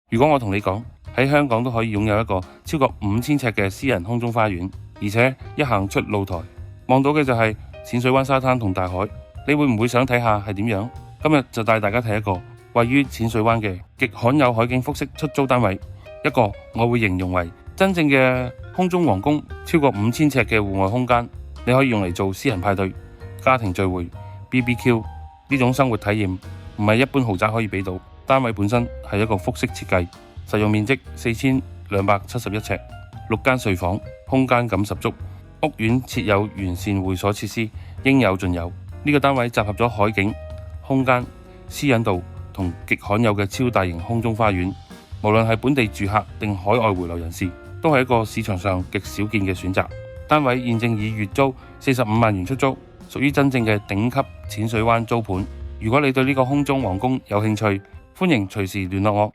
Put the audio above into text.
如果我同你講喺香港都可以擁有一個超過5000尺嘅私人空中花園，而且一行出露台望到嘅就係淺水灣沙灘同大海，你會唔會想睇下係點樣？今日就帶大家睇一個位於淺水灣嘅極罕有海景複式出租單位，一個我會形容為真正嘅空中皇宮，超過5000尺嘅戶外空間，你可以用嚟做私人派對、家庭聚會、BBQ 呢種生活體驗，唔係一般豪宅可以俾到。單位本身係一個複式設計，實用面積4271尺，6間睡房，空間感十足。屋苑設有完善會所設施，應有盡有。呢個單位集合咗海景、空間、私隱度同極罕有嘅超大型空中花園，無論係本地住客定海外回流人士，都係一個市場上極少見嘅選擇。單位現正以月租45萬元出租，屬於真正嘅頂級淺水灣租盤。如果你對呢個空中皇宮有興趣，歡迎隨時聯絡我。